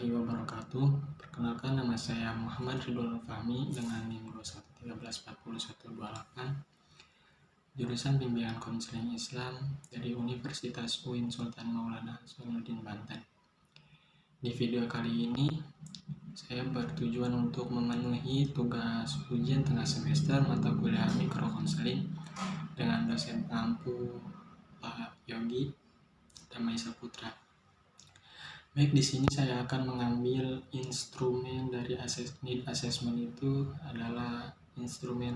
warahmatullahi wabarakatuh. Perkenalkan, nama saya Muhammad Ridwan Fahmi dengan NIM 2134128, jurusan Bimbingan Konseling Islam dari Universitas UIN Sultan Maulana Hasanuddin Banten. Di video kali ini, saya bertujuan untuk memenuhi tugas ujian tengah semester mata kuliah mikrokonseling dengan dosen pengampu Pak Yogi Damai Saputra. Baik, di sini saya akan mengambil instrumen dari need assessment. Itu adalah instrumen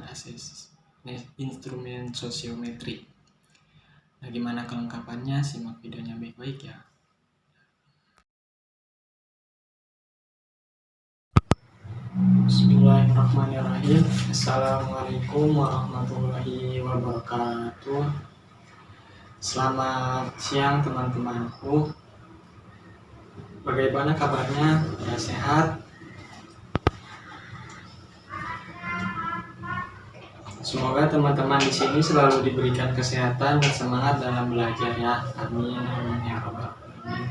sosiometri. Nah, gimana kelengkapannya? Simak videonya baik-baik ya. Bismillahirrahmanirrahim. Assalamualaikum warahmatullahi wabarakatuh. Selamat siang teman-temanku. Bagaimana kabarnya? Ya, sehat? Semoga teman-teman di sini selalu diberikan kesehatan dan semangat dalam belajar ya. Amin, amin ya rabbal alamin.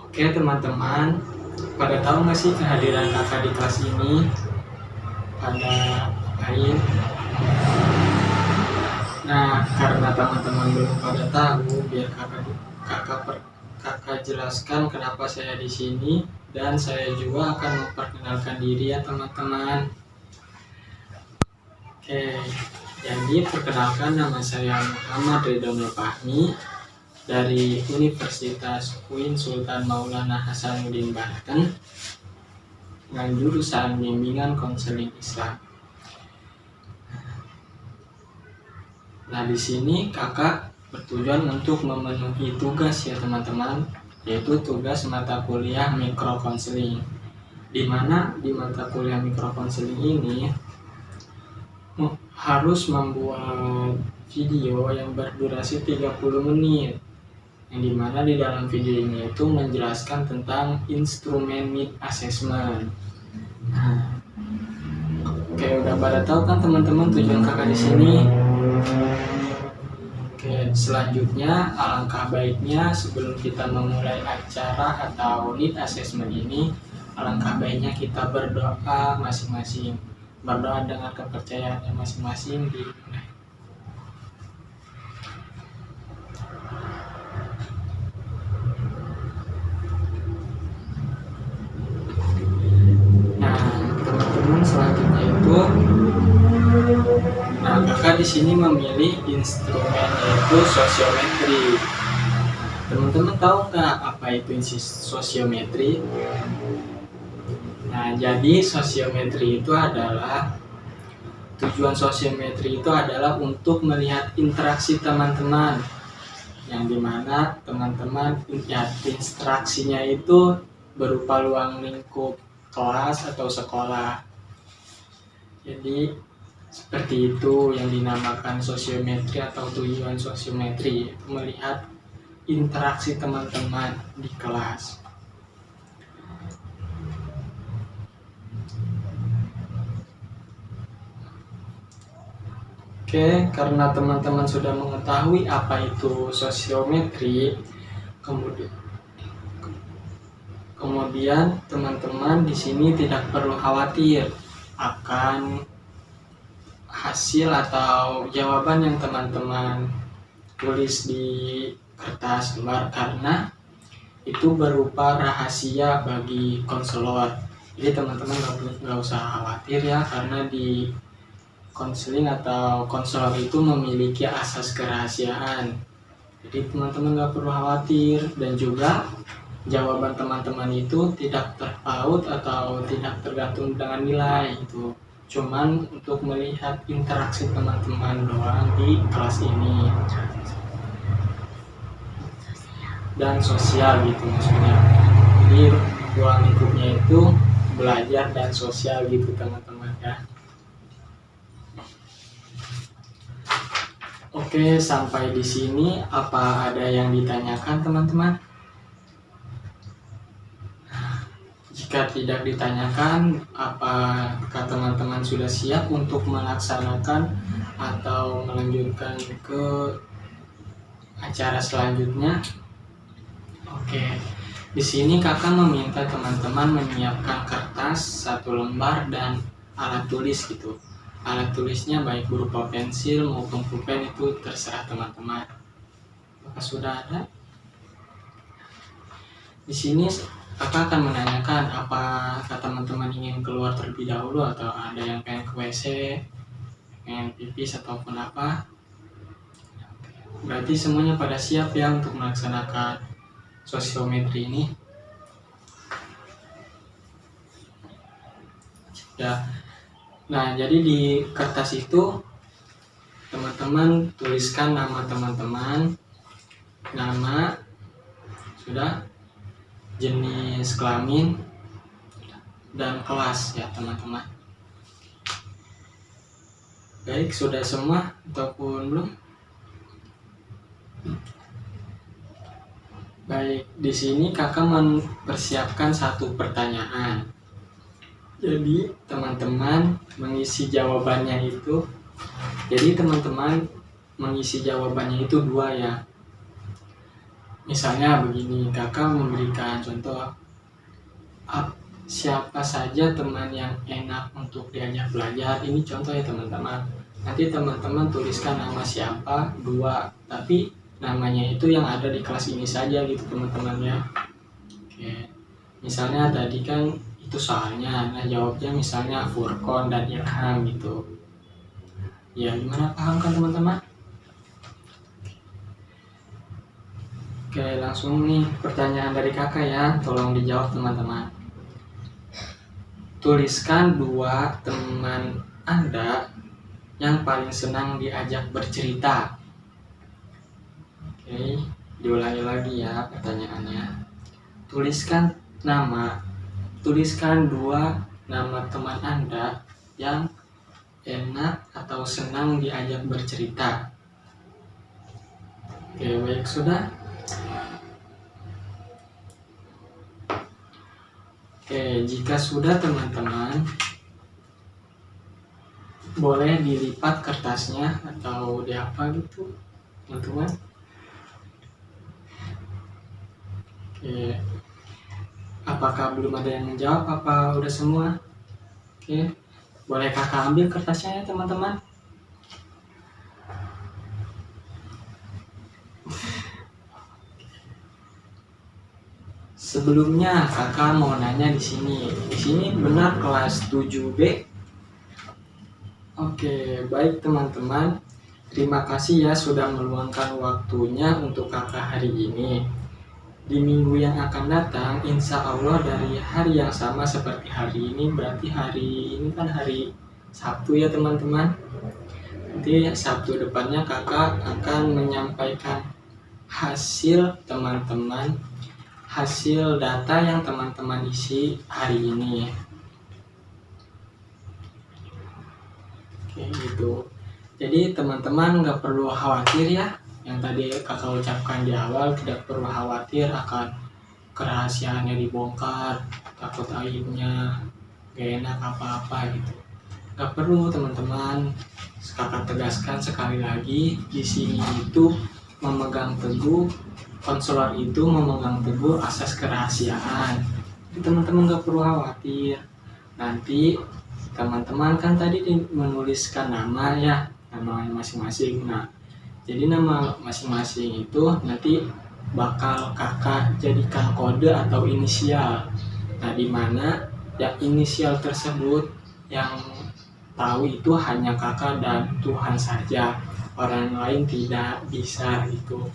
Oke teman-teman, pada tahu nggak sih kehadiran kakak di kelas ini? Pada ngapain? Nah, karena teman-teman belum pada tahu, biar kakak jelaskan kenapa saya di sini, dan saya juga akan memperkenalkan diri ya teman-teman. Oke, jadi perkenalkan, nama saya Muhammad Ridwan Fahmi dari Universitas UIN Sultan Maulana Hasanuddin Banten dengan jurusan Bimbingan Konseling Islam. Nah, di sini kakak bertujuan untuk memenuhi tugas ya teman-teman, yaitu tugas mata kuliah mikrokonseling. Di mana di mata kuliah mikrokonseling ini harus membuat video yang berdurasi 30 menit. Yang dimana di dalam video ini itu menjelaskan tentang instrumen need assessment. Nah, oke, udah pada tahu kan teman-teman tujuan kakak di sini? Oke, selanjutnya alangkah baiknya sebelum kita memulai acara atau need assessment ini, alangkah baiknya kita berdoa masing-masing. Berdoa dengan kepercayaannya masing-masing di teman-teman. Selanjutnya itu, kakak di sini memilih instrumen yaitu sosiometri. Teman-teman tahu nggak apa itu sosiometri? Nah, jadi sosiometri itu adalah tujuan sosiometri itu adalah untuk melihat interaksi teman-teman, yang dimana teman-teman interaksinya itu berupa ruang lingkup kelas atau sekolah. Jadi seperti itu yang dinamakan sosiometri atau tujuan sosiometri, melihat interaksi teman-teman di kelas. Oke, karena teman-teman sudah mengetahui apa itu sosiometri, kemudian teman-teman di sini tidak perlu khawatir akan hasil atau jawaban yang teman-teman tulis di kertas lembar, karena itu berupa rahasia bagi konselor. Jadi teman-teman nggak usah khawatir ya, karena di konseling atau konselor itu memiliki asas kerahasiaan. Jadi teman-teman nggak perlu khawatir, dan juga jawaban teman-teman itu tidak terpaut atau tidak tergantung dengan nilai. Itu cuman untuk melihat interaksi teman-teman doang di kelas ini, dan sosial gitu maksudnya. Jadi ruang lingkupnya itu belajar dan sosial gitu teman-teman ya. Oke, sampai di sini apa ada yang ditanyakan teman-teman? Jika tidak ditanyakan, apakah teman-teman sudah siap untuk melaksanakan atau melanjutkan ke acara selanjutnya? Oke, Di sini kakak meminta teman-teman menyiapkan kertas 1 lembar dan alat tulis gitu. Alat tulisnya baik berupa pensil maupun pulpen, itu terserah teman-teman. Apakah sudah ada? Di sini kakak akan menanyakan apakah teman-teman ingin keluar terlebih dahulu atau ada yang pengen ke WC, pengen pipis ataupun apa. Berarti semuanya pada siap ya untuk melaksanakan sosiometri ini. Ya. Nah, jadi di kertas itu teman-teman tuliskan nama teman-teman, nama, sudah, jenis kelamin, dan kelas ya teman-teman. Baik, sudah semua ataupun belum? Baik, di sini kakak mempersiapkan 1 pertanyaan. Jadi teman-teman mengisi jawabannya itu. Jadi teman-teman mengisi jawabannya itu 2 ya. Misalnya begini, kakak memberikan contoh, siapa saja teman yang enak untuk diajak belajar. Ini contoh ya teman-teman. Nanti teman-teman tuliskan nama siapa 2, tapi namanya itu yang ada di kelas ini saja gitu teman-teman ya. Oke. Misalnya tadi kan itu soalnya, nah jawabnya misalnya Furqon dan Ilham gitu. Ya gimana, paham kan teman-teman? Oke, langsung nih pertanyaan dari kakak ya, tolong dijawab teman-teman. Tuliskan 2 teman Anda yang paling senang diajak bercerita. Oke, diulangi lagi ya pertanyaannya. Tuliskan 2 nama teman Anda yang enak atau senang diajak bercerita. Oke, baik, sudah. Oke, jika sudah teman-teman, boleh dilipat kertasnya atau diapa gitu teman-teman. Oke, apakah belum ada yang menjawab apa udah semua? Oke, boleh kakak ambil kertasnya ya teman-teman. Sebelumnya kakak mau nanya di sini. Di sini benar kelas 7B? Oke, baik teman-teman. Terima kasih ya sudah meluangkan waktunya untuk kakak hari ini. Di minggu yang akan datang, insya Allah dari hari yang sama seperti hari ini, berarti hari ini kan hari Sabtu ya teman-teman. Nanti Sabtu depannya kakak akan menyampaikan hasil teman-teman, hasil data yang teman-teman isi hari ini. Oke, gitu. Jadi teman-teman nggak perlu khawatir ya. Yang tadi kakak ucapkan di awal, tidak perlu khawatir akan kerahasiaannya dibongkar, takut aibnya, gak enak apa-apa gitu. Gak perlu teman-teman. Kakak tegaskan sekali lagi, di sini itu memegang teguh, konselor itu memegang teguh asas kerahasiaan. Jadi teman-teman gak perlu khawatir. Nanti teman-teman kan tadi menuliskan nama ya, namanya masing-masing. Nah, jadi nama masing-masing itu nanti bakal kakak jadikan kode atau inisial. Nah, di mana ya inisial tersebut yang tahu itu hanya kakak dan Tuhan saja. Orang lain tidak bisa gitu.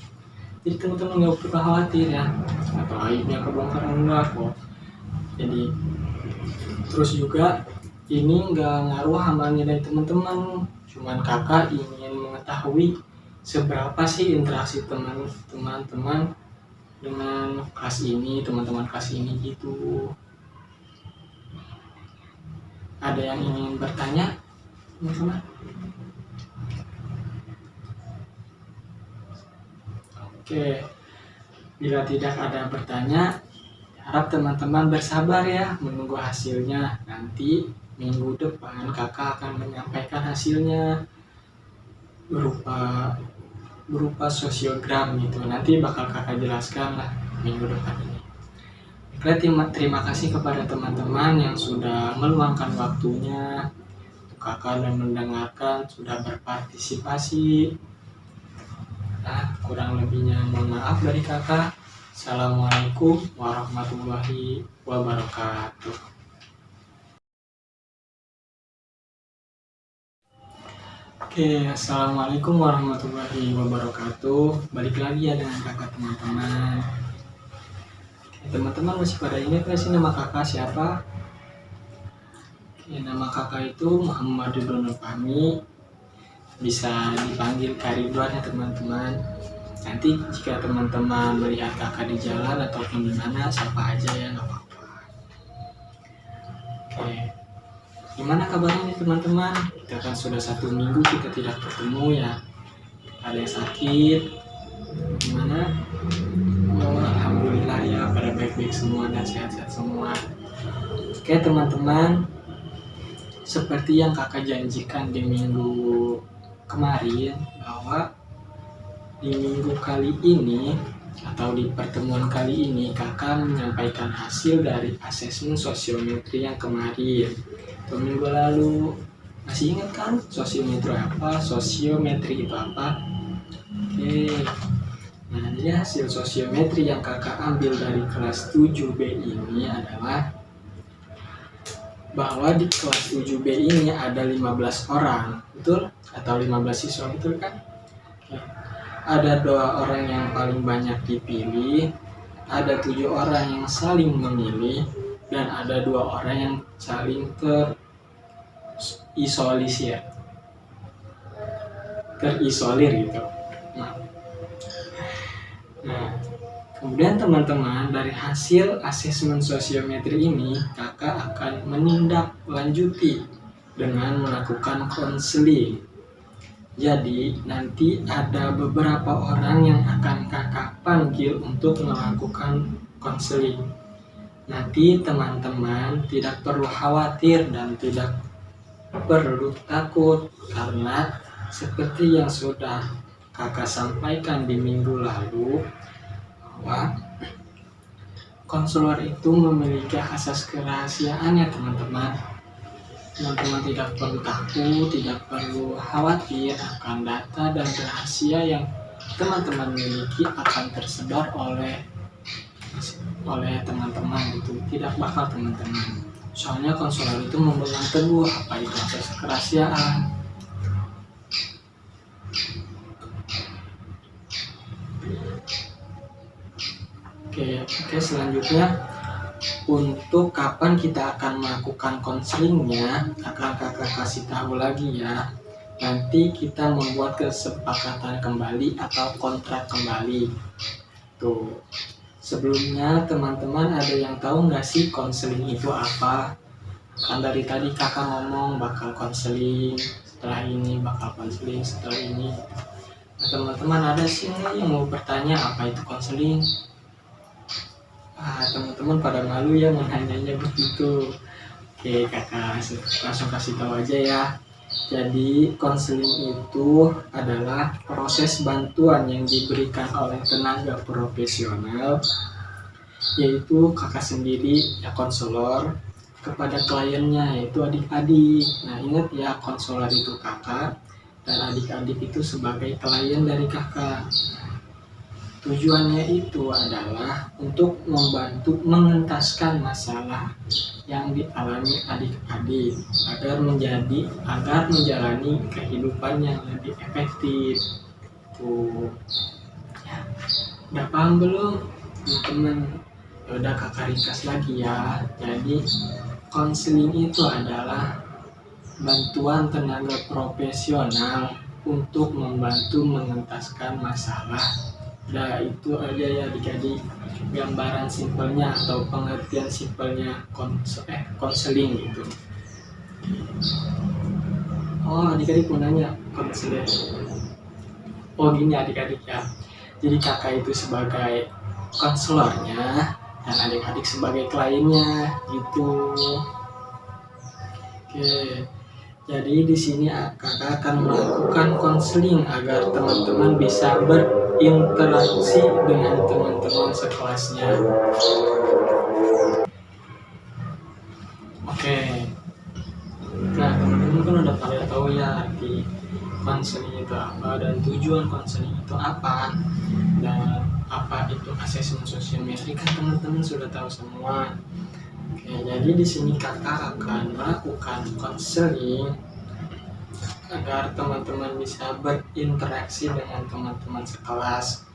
Jadi teman-teman nggak perlu khawatir ya, atau aibnya kebongkar enggak kok. Jadi terus juga ini nggak ngaruh amalnya dari teman-teman. Cuman kakak ingin mengetahui seberapa sih interaksi teman-teman dengan kelas ini, teman-teman kelas ini gitu. Ada yang ingin bertanya, teman-teman? Oke, bila tidak ada bertanya, harap teman-teman bersabar ya menunggu hasilnya. Nanti minggu depan kakak akan menyampaikan hasilnya berupa sosiogram gitu. Nanti bakal kakak jelaskan lah minggu depan ini. Terima kasih kepada teman-teman yang sudah meluangkan waktunya untuk kakak dan mendengarkan, sudah berpartisipasi. Kurang lebihnya mohon maaf dari kakak. Assalamualaikum warahmatullahi wabarakatuh. Assalamualaikum warahmatullahi wabarakatuh. Balik lagi ya dengan kakak teman-teman. Teman-teman masih pada ingat gak sih nama kakak siapa? Nama kakak itu Muhammad Ridwan Fahmi. Bisa dipanggil Kak Ridwan ya teman-teman. Nanti jika teman-teman melihat kakak di jalan ataupun di mana, siapa aja ya, nggak apa-apa. Gimana kabarnya nih teman-teman? Kita kan sudah 1 minggu kita tidak ketemu ya. Ada yang sakit, gimana? Alhamdulillah ya, pada baik-baik semua dan sehat-sehat semua. Teman-teman, seperti yang kakak janjikan di minggu kemarin, bahwa di minggu kali ini atau di pertemuan kali ini kakak menyampaikan hasil dari asesmen sosiometri yang kemarin atau minggu lalu. Masih ingat kan sosiometri apa? Sosiometri itu apa? Nah, jadi hasil sosiometri yang kakak ambil dari kelas 7B ini adalah bahwa di kelas 7B ini ada 15 orang, betul? Atau 15 siswa, betul kan? Ada 2 orang yang paling banyak dipilih, ada 7 orang yang saling memilih, dan ada 2 orang yang saling terisolir gitu. Nah, kemudian teman-teman, dari hasil asesmen sosiometri ini kakak akan menindaklanjuti dengan melakukan konseling. Jadi nanti ada beberapa orang yang akan kakak panggil untuk melakukan konseling. Nanti teman-teman tidak perlu khawatir dan tidak perlu takut, karena seperti yang sudah kakak sampaikan di minggu lalu, bahwa konselor itu memiliki asas kerahasiaan ya teman-teman. Teman-teman tidak perlu takut, tidak perlu khawatir akan data dan rahasia yang teman-teman miliki akan tersebar oleh teman-teman itu. Tidak bakal teman-teman. Soalnya konselor itu memegang teguh apa itu asas kerahasiaan. Oke, selanjutnya untuk kapan kita akan melakukan konselingnya akan kakak kasih tahu lagi ya. Nanti kita membuat kesepakatan kembali atau kontrak kembali. Tuh. Sebelumnya teman-teman ada yang tahu nggak sih konseling itu apa? Kan dari tadi kakak ngomong bakal konseling, setelah ini bakal konseling, setelah ini. Nah, teman-teman ada sih nggak yang mau bertanya apa itu konseling? Teman-teman pada malu ya menanyanya begitu. Oke, kakak langsung kasih tahu aja ya. Jadi konseling itu adalah proses bantuan yang diberikan oleh tenaga profesional, yaitu kakak sendiri ya konselor, kepada kliennya yaitu adik-adik. Nah, ingat ya, konselor itu kakak dan adik-adik itu sebagai klien dari kakak. Tujuannya itu adalah untuk membantu mengentaskan masalah yang dialami adik-adik agar menjalani kehidupan yang lebih efektif. Tuh, ya, udah paham belum teman-teman? Udah kakak ringkas lagi ya. Jadi konseling itu adalah bantuan tenaga profesional untuk membantu mengentaskan masalah. Nah, itu aja ya adik-adik gambaran simpelnya atau pengertian simpelnya konseling gitu. Oh, adik-adik mau nanya konseling. Oh, gini adik-adik ya. Jadi kakak itu sebagai konselornya dan adik-adik sebagai kliennya gitu. Oke. Jadi di sini kakak akan melakukan konseling agar teman-teman bisa berinteraksi dengan teman-teman sekelasnya. itu apa, dan tujuan konseling itu apa, dan apa itu asesmen sosiometrik kan teman-teman sudah tahu semua. Oke, jadi di sini kakak akan melakukan konseling agar teman-teman bisa berinteraksi dengan teman-teman sekelas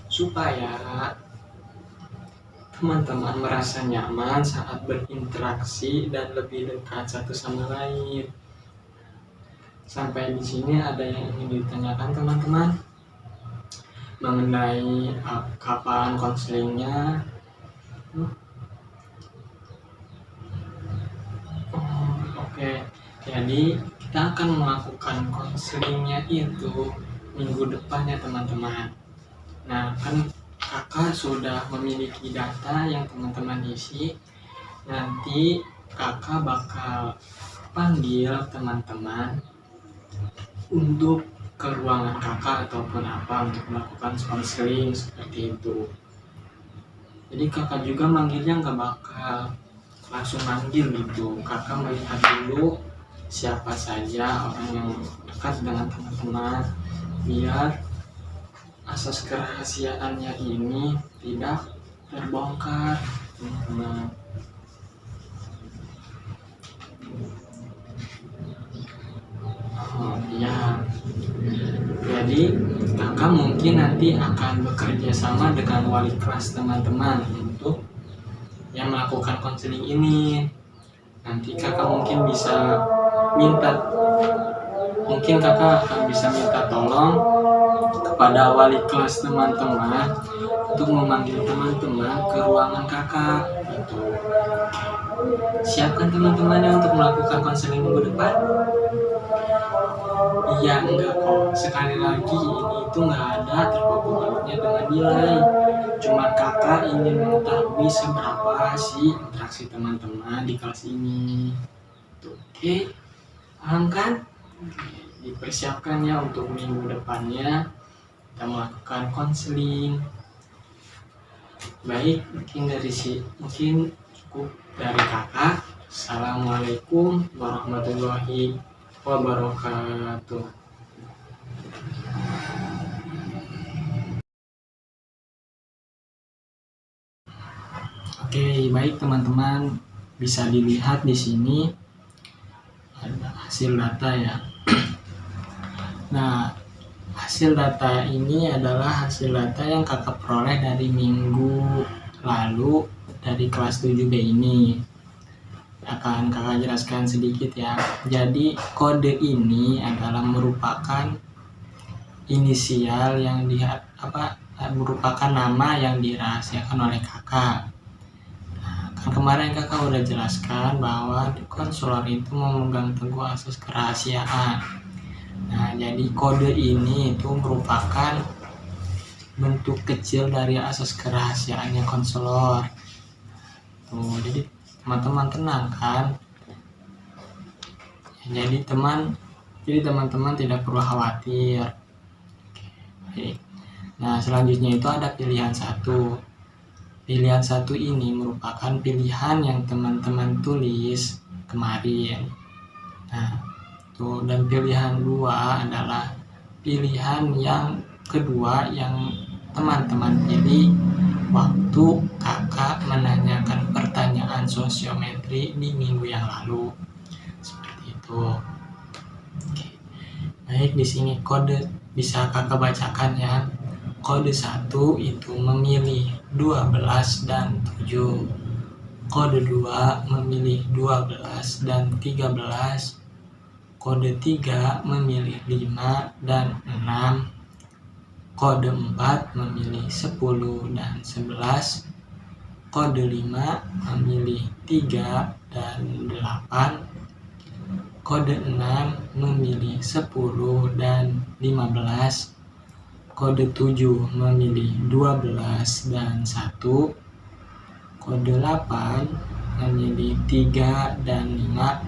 supaya teman-teman merasa nyaman saat berinteraksi dan lebih dekat satu sama lain. Sampai di sini ada yang ingin ditanyakan teman-teman mengenai kapan konselingnya? Oke, jadi kita akan melakukan konselingnya itu minggu depan ya teman-teman. Nah, kan kakak sudah memiliki data yang teman-teman isi. Nanti kakak bakal panggil teman-teman untuk ke ruangan kakak ataupun apa untuk melakukan konseling seperti itu. Jadi kakak juga manggilnya nggak bakal langsung manggil gitu. Kakak melihat dulu siapa saja orang yang dekat dengan teman-teman biar asas kerahasiaannya ini tidak terbongkar teman-teman. Ya, jadi kakak mungkin nanti akan bekerja sama dengan wali kelas teman-teman untuk yang melakukan konseling ini. Nanti kakak mungkin kakak akan bisa minta tolong kepada wali kelas teman-teman untuk memanggil teman-teman ke ruangan kakak gitu. Siapkan teman-temannya untuk melakukan konseling minggu depan? Iya, enggak kok. Sekali lagi ini itu nggak ada terpaku-pakunya dengan nilai. Cuma kakak ingin mengetahui seberapa sih interaksi teman-teman di kelas ini. Oke, paham kan? Dipersiapkan ya untuk minggu depannya kita melakukan konseling. Baik, mungkin cukup dari kakak. Assalamualaikum warahmatullahi wabarakatuh. Oke, baik teman-teman, bisa dilihat di sini ada hasil data ya. Nah, hasil data ini adalah hasil data yang kakak peroleh dari minggu lalu dari kelas 7B ini. Akan kakak jelaskan sedikit ya. Jadi kode ini adalah merupakan inisial yang merupakan nama yang dirahasiakan oleh kakak. Nah, kan kemarin kakak udah jelaskan bahwa konselor itu memegang teguh asas kerahasiaan. Nah, jadi kode ini itu merupakan bentuk kecil dari asas kerahasiaannya konselor. Tuh, jadi teman-teman tenang kan? Jadi teman-teman tidak perlu khawatir. Oke. Nah, selanjutnya itu ada pilihan 1. Pilihan 1 ini merupakan pilihan yang teman-teman tulis kemarin. Nah, dan pilihan 2 adalah pilihan yang kedua yang teman-teman pilih waktu kakak menanyakan pertanyaan sosiometri di minggu yang lalu. Seperti itu. Oke. Baik, di sini kode bisa kakak bacakan ya. Kode 1 itu memilih 12 dan 7. Kode 2 memilih 12 dan 13. Kode 3 memilih 5 dan 6. Kode 4 memilih 10 dan 11. Kode 5 memilih 3 dan 8. Kode 6 memilih 10 dan 15. Kode 7 memilih 12 dan 1. Kode 8 memilih 3 dan 5.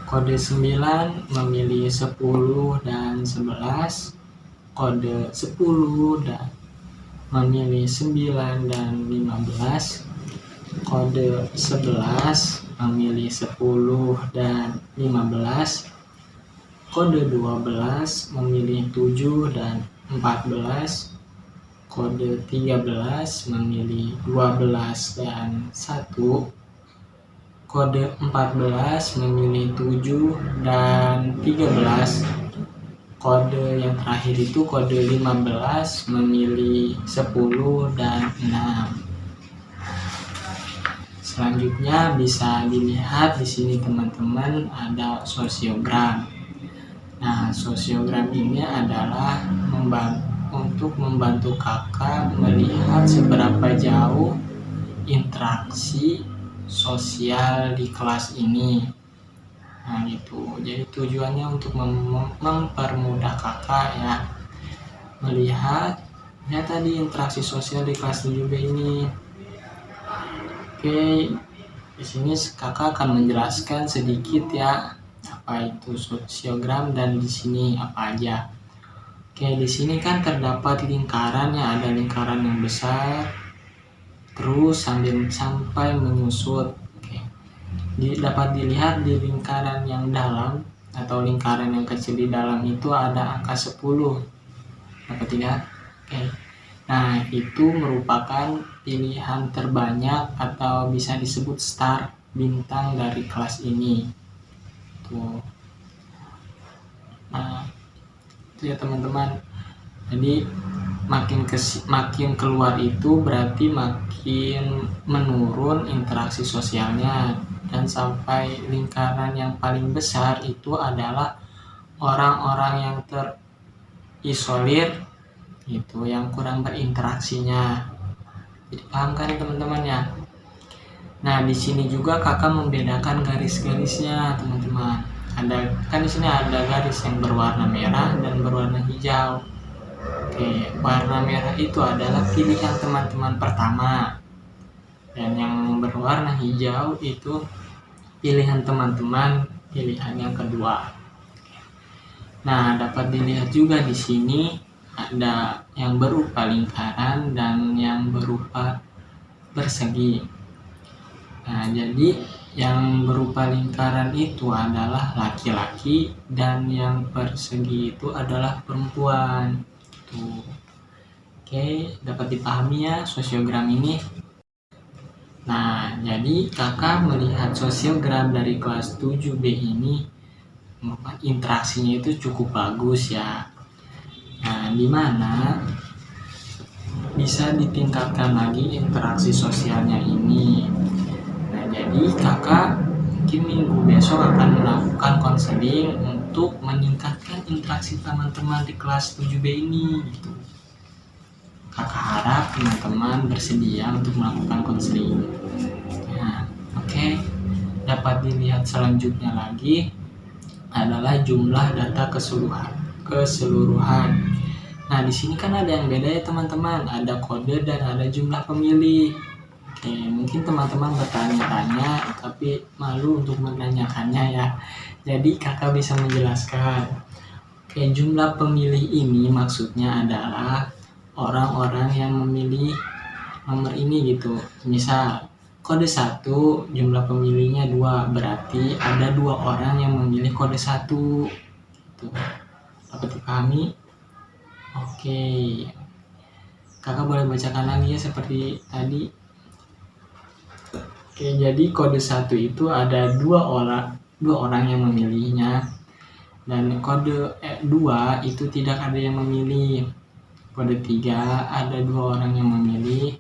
Kode 9 memilih 10 dan 11. Kode 10 dan memilih 9 dan 15. Kode 11 memilih 10 dan 15. kode 12 memilih 7 dan 14, kode 13 memilih 12 dan 1, kode 14 memilih 7 dan 13, kode yang terakhir itu kode 15 memilih 10 dan 6. Selanjutnya bisa dilihat di sini teman-teman ada sosiogram. Nah, sosiogram ini adalah untuk membantu kakak melihat seberapa jauh interaksi sosial di kelas ini. Nah gitu, jadi tujuannya untuk mempermudah kakak ya melihat tadi interaksi sosial di kelas 7B ini. Oke, di sini kakak akan menjelaskan sedikit ya apa itu sosiogram dan di sini apa aja. Oke, di sini kan terdapat lingkaran ya, ada lingkaran yang besar terus sampai menyusut. Dapat dilihat di lingkaran yang dalam atau lingkaran yang kecil di dalam itu ada angka 10. Dapat dilihat? Oke. Nah, itu merupakan pilihan terbanyak atau bisa disebut star bintang dari kelas ini. Tuh. Nah, itu ya teman-teman. Jadi makin keluar itu berarti makin menurun interaksi sosialnya, dan sampai lingkaran yang paling besar itu adalah orang-orang yang terisolir itu, yang kurang berinteraksinya. Jadi paham kan teman-teman ya? Nah, di sini juga kakak membedakan garis-garisnya teman-teman. Kan di sini ada garis yang berwarna merah dan berwarna hijau. Oke, warna merah itu adalah pilihan teman-teman pertama, dan yang berwarna hijau itu pilihan teman-teman pilihan yang kedua. Nah, dapat dilihat juga di sini ada yang berupa lingkaran dan yang berupa persegi. Nah, jadi yang berupa lingkaran itu adalah laki-laki dan yang persegi itu adalah perempuan. Tuh. Oke, dapat dipahami ya sosiogram ini. Nah, jadi kakak melihat sosiogram dari kelas 7B ini interaksinya itu cukup bagus ya. Nah, dimana bisa ditingkatkan lagi interaksi sosialnya ini. Nah, jadi kakak mungkin minggu besok akan melakukan konseling untuk meningkatkan interaksi teman-teman di kelas 7B ini gitu. Kakak harap teman-teman bersedia untuk melakukan konseling. Nah, oke. Dapat dilihat selanjutnya lagi adalah jumlah data keseluruhan. Nah, di sini kan ada yang beda ya teman-teman, ada kode dan ada jumlah pemilih. Oke, mungkin teman-teman bertanya-tanya tapi malu untuk menanyakannya ya. Jadi kakak bisa menjelaskan. Oke, jumlah pemilih ini maksudnya adalah orang-orang yang memilih nomor ini gitu. Misal kode 1 jumlah pemilihnya 2, berarti ada 2 orang yang memilih kode 1 gitu. Dapat dipahami? Oke, kakak boleh bacakan lagi ya seperti tadi. Oke, jadi kode 1 itu ada 2 orang yang memilihnya, dan kode 2 itu tidak ada yang memilih. Kode 3 ada 2 orang yang memilih.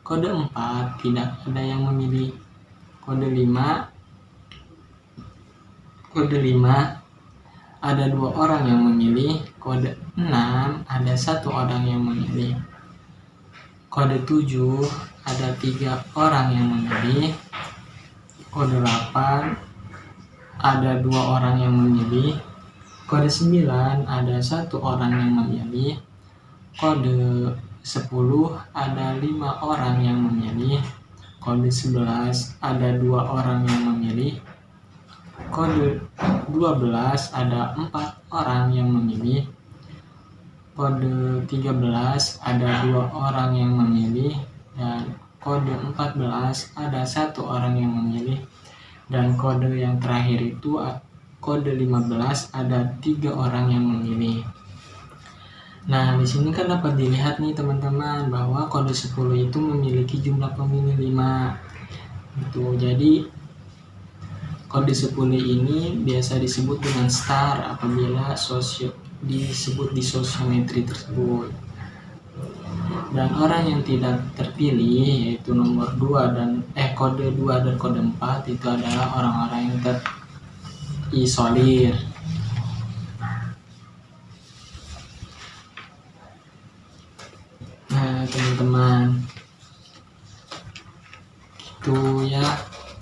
Kode 4 tidak ada yang memilih. Kode 5 ada 2 orang yang memilih. Kode 6 ada 1 orang yang memilih. Kode 7 ada 3 orang yang memilih. Kode 8 ada 2 orang yang memilih. Kode 9 ada 1 orang yang memilih. Kode 10 ada 5 orang yang memilih. Kode 11 ada 2 orang yang memilih. Kode 12 ada 4 orang yang memilih. Kode 13 ada 2 orang yang memilih, dan kode 14 ada 1 orang yang memilih, dan kode yang terakhir itu kode 15 ada 3 orang yang memilih. Nah, di sini kan dapat dilihat nih teman-teman bahwa kode 10 itu memiliki jumlah pemilih 5. Gitu. Jadi kode 10 ini biasa disebut dengan star apabila disebut di sosiometri tersebut. Dan orang yang tidak terpilih yaitu nomor 2 dan kode 2 dan kode 4 itu adalah orang-orang yang terisolir. Nah, teman-teman, itu ya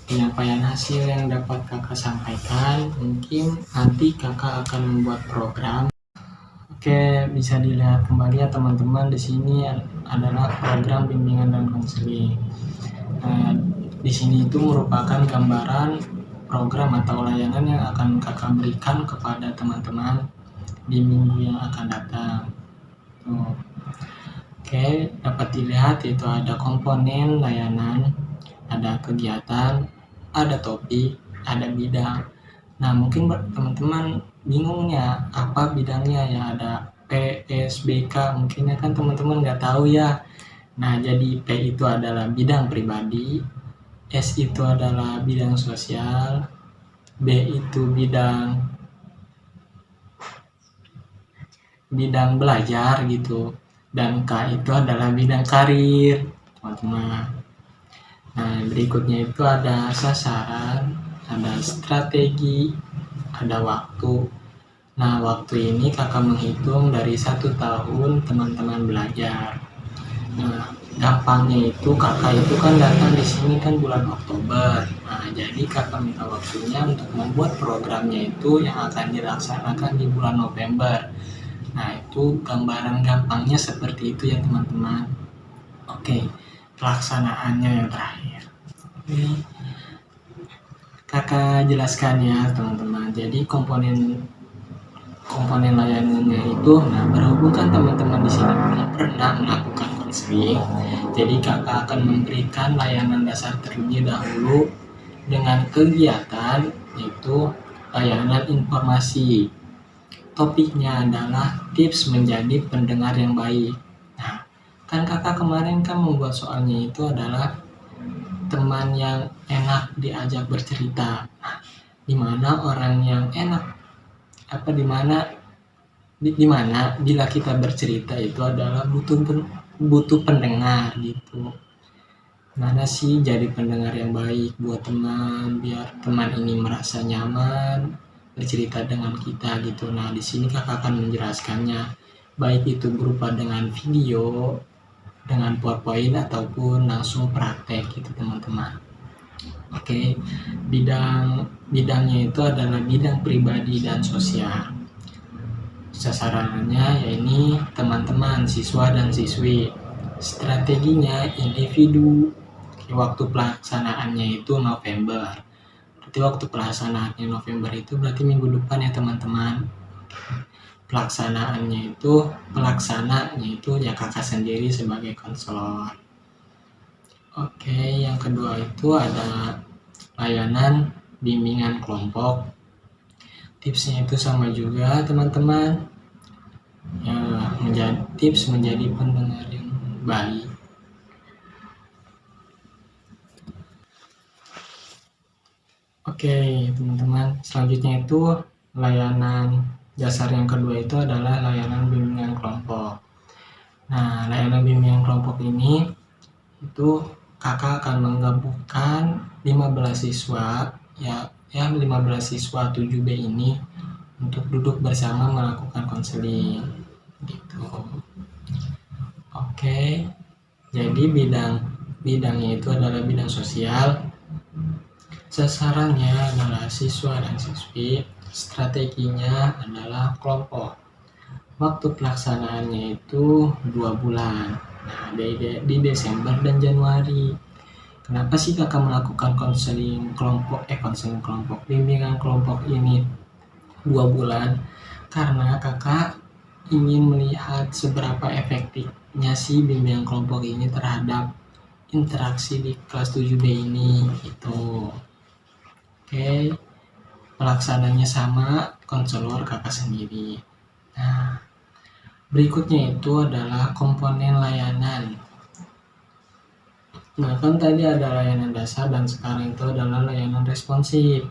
penyampaian hasil yang dapat kakak sampaikan. Mungkin nanti kakak akan membuat program. Oke, bisa dilihat kembali ya teman-teman, di sini adalah program bimbingan dan konseling. Nah, di sini itu merupakan gambaran program atau layanan yang akan kakak berikan kepada teman-teman di minggu yang akan datang. Oke, dapat dilihat itu ada komponen layanan, ada kegiatan, ada topik, ada bidang. Nah, mungkin teman-teman bingungnya apa bidangnya ya, ada PSBK, mungkinnya kan teman-teman nggak tahu ya. Nah, jadi P itu adalah bidang pribadi, S itu adalah bidang sosial, B itu bidang belajar gitu, dan K itu adalah bidang karir, teman-teman. Nah, berikutnya itu ada sasaran, ada strategi, ada waktu. Nah, waktu ini kakak menghitung dari 1 tahun teman-teman belajar. Nah, gampangnya itu kakak itu kan datang di sini kan bulan Oktober. Nah, jadi kakak minta waktunya untuk membuat programnya itu yang akan dilaksanakan di bulan November. Nah, itu gambaran gampangnya seperti itu ya teman-teman. Oke, pelaksanaannya yang terakhir. Ini kakak jelaskan ya teman-teman. Jadi komponen layanannya itu, nah berhubung kan teman-teman di sini belum pernah melakukan konseling, jadi kakak akan memberikan layanan dasar terlebih dahulu dengan kegiatan yaitu layanan informasi. Topiknya adalah tips menjadi pendengar yang baik. Nah, kan kakak kemarin kan membuat soalnya itu adalah teman yang enak diajak bercerita. Nah, di mana orang yang enak di mana bila kita bercerita itu adalah butuh pendengar gitu. Mana sih jadi pendengar yang baik buat teman, biar teman ini merasa nyaman bercerita dengan kita gitu. Nah, di sini kakak akan menjelaskannya, baik itu berupa dengan video, dengan PowerPoint ataupun langsung praktek gitu teman-teman. Oke, bidangnya itu adalah bidang pribadi dan sosial. Sasarannya yaitu teman-teman, siswa dan siswi. Strateginya individu. Waktu pelaksanaannya itu November. Berarti waktu pelaksanaannya November itu berarti minggu depan ya teman-teman. Pelaksananya itu ya kakak sendiri sebagai konselor. Oke, yang kedua itu ada layanan bimbingan kelompok. Tipsnya itu sama juga teman-teman, ya, tips menjadi pendengar yang baik. Oke teman-teman, selanjutnya itu layanan dasar yang kedua itu adalah layanan bimbingan kelompok. Nah, layanan bimbingan kelompok ini itu kakak akan menggabungkan 15 siswa ya 15 siswa 7B ini untuk duduk bersama melakukan konseling gitu. Oke, jadi bidangnya itu adalah bidang sosial. Sasarannya adalah siswa dan siswi, strateginya adalah kelompok. Waktu pelaksanaannya itu 2 bulan. Nah, di Desember dan Januari. Kenapa sih kakak melakukan konseling kelompok, bimbingan kelompok ini 2 bulan? Karena kakak ingin melihat seberapa efektifnya sih bimbingan kelompok ini terhadap interaksi di kelas 7B ini gitu. Oke, pelaksananya sama konselor kakak sendiri. Nah, berikutnya itu adalah komponen layanan. Nah, kan tadi ada layanan dasar dan sekarang itu adalah layanan responsif.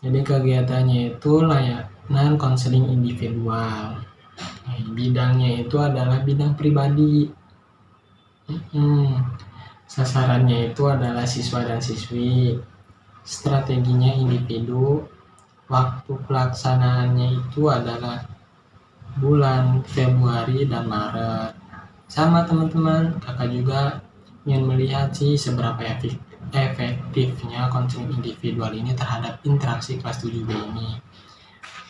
Jadi kegiatannya itu layanan konseling individual. Nah, bidangnya itu adalah bidang pribadi. Sasarannya itu adalah siswa dan siswi. Strateginya individu. Waktu pelaksanaannya itu adalah bulan Februari dan Maret. Sama teman-teman, kakak juga ingin melihat sih seberapa efektifnya konseling individual ini terhadap interaksi kelas 7B ini.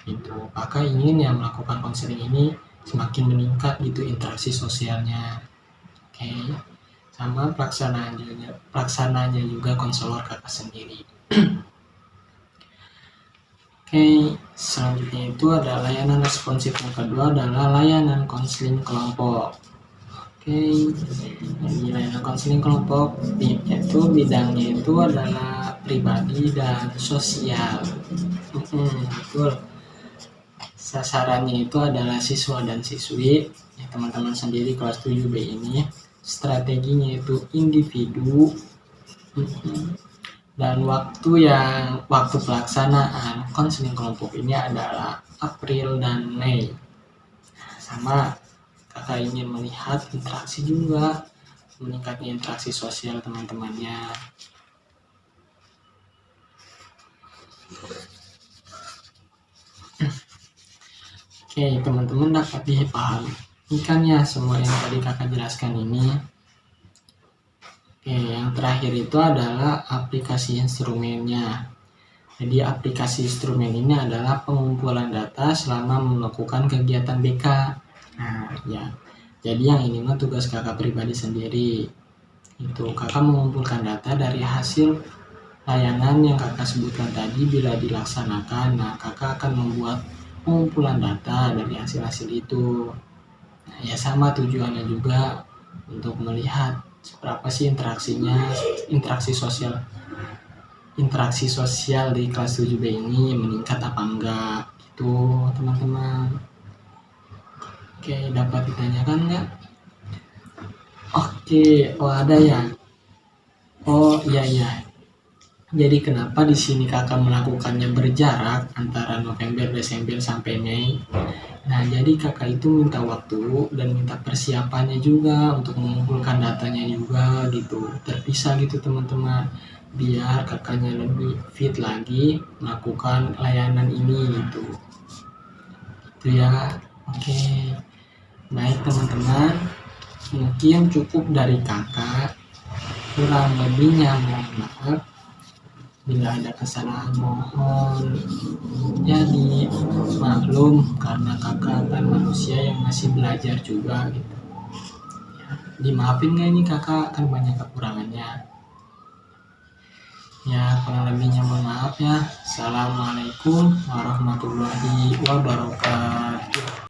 Itu kakak ingin yang melakukan konseling ini semakin meningkat gitu interaksi sosialnya. Oke. Sama pelaksanaannya juga konselor kakak sendiri. Oke, selanjutnya itu ada layanan responsif. Yang kedua adalah layanan konseling kelompok. Oke, jadi layanan konseling kelompok itu bidangnya itu adalah pribadi dan sosial. Betul. Sasarannya itu adalah siswa dan siswi. Ya, teman-teman sendiri kelas 7B ini. Strateginya itu individu. Dan waktu pelaksanaan konseling kelompok ini adalah April dan Mei. Sama, kakak ingin melihat interaksi juga, meningkatnya interaksi sosial teman-temannya. Oke, teman-teman dapat dipahami ikan ya semua yang tadi kakak jelaskan ini. Oke, yang terakhir itu adalah aplikasi instrumennya. Jadi aplikasi instrumen ini adalah pengumpulan data selama melakukan kegiatan BK. Nah, ya. Jadi yang ini mah tugas kakak pribadi sendiri. Itu kakak mengumpulkan data dari hasil layanan yang kakak sebutkan tadi bila dilaksanakan. Nah, kakak akan membuat pengumpulan data dari hasil-hasil itu. Nah, ya sama tujuannya juga untuk melihat seberapa sih interaksi sosial di kelas 7B ini meningkat apa enggak gitu teman-teman. Oke, dapat ditanyakan nggak? Oke, ada ya. Oh iya. Jadi kenapa di sini kakak melakukannya berjarak antara November, Desember sampai Mei? Nah, jadi kakak itu minta waktu dan minta persiapannya juga untuk mengumpulkan datanya juga gitu. Terpisah gitu teman-teman. Biar kakaknya lebih fit lagi melakukan layanan ini gitu. Itu ya. Oke. Baik teman-teman. Mungkin cukup dari kakak. Kurang lebihnya mohon maaf. Bila ada kesalahan mohon jadi maklum karena kakak kan manusia yang masih belajar juga gitu ya, dimaafin gak ini kakak kan banyak kekurangannya ya, kurang lebihnya mohon maaf ya. Assalamualaikum warahmatullahi wabarakatuh.